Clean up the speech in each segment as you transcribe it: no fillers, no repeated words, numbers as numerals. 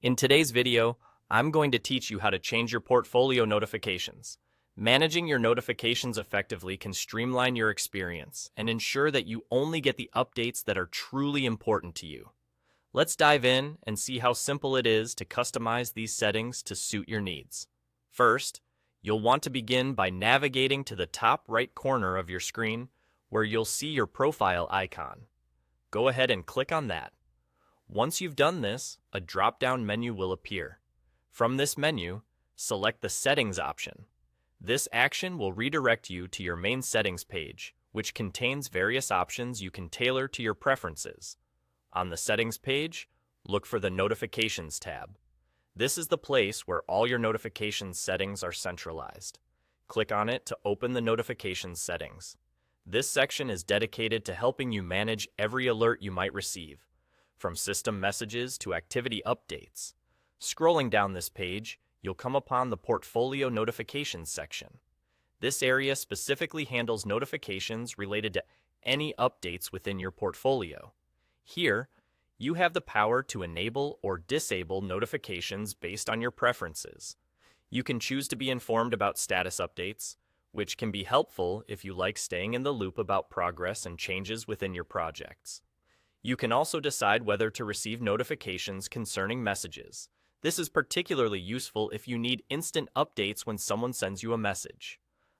In today's video, I'm going to teach you how to change your portfolio notifications. Managing your notifications effectively can streamline your experience and ensure that you only get the updates that are truly important to you. Let's dive in and see how simple it is to customize these settings to suit your needs. First, you'll want to begin by navigating to the top right corner of your screen where you'll see your profile icon. Go ahead and click on that. Once you've done this, a drop-down menu will appear. From this menu, select the Settings option. This action will redirect you to your main settings page, which contains various options you can tailor to your preferences. On the Settings page, look for the Notifications tab. This is the place where all your notifications settings are centralized. Click on it to open the notifications settings. This section is dedicated to helping you manage every alert you might receive, from system messages to activity updates. Scrolling down this page, you'll come upon the Portfolio Notifications section. This area specifically handles notifications related to any updates within your portfolio. Here, you have the power to enable or disable notifications based on your preferences. You can choose to be informed about status updates, which can be helpful if you like staying in the loop about progress and changes within your projects. You can also decide whether to receive notifications concerning messages. This is particularly useful if you need instant updates when someone sends you a message.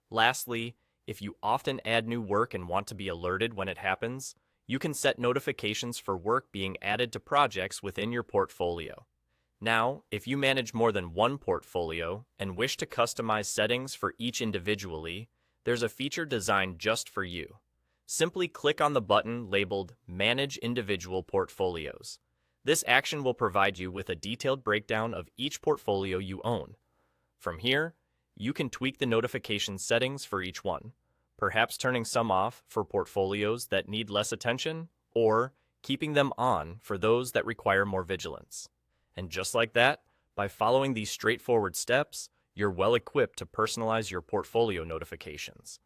Lastly, if you often add new work and want to be alerted when it happens, you can set notifications for work being added to projects within your portfolio. Now, if you manage more than one portfolio and wish to customize settings for each individually, there's a feature designed just for you. Simply click on the button labeled Manage Individual Portfolios. This action will provide you with a detailed breakdown of each portfolio you own. From here, you can tweak the notification settings for each one, perhaps turning some off for portfolios that need less attention, or keeping them on for those that require more vigilance. And just like that, by following these straightforward steps, you're well equipped to personalize your portfolio notifications.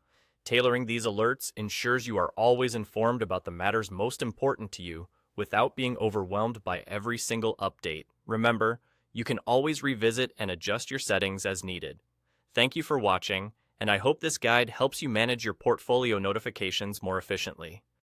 Tailoring these alerts ensures you are always informed about the matters most important to you without being overwhelmed by every single update. Remember, you can always revisit and adjust your settings as needed. Thank you for watching, and I hope this guide helps you manage your portfolio notifications more efficiently.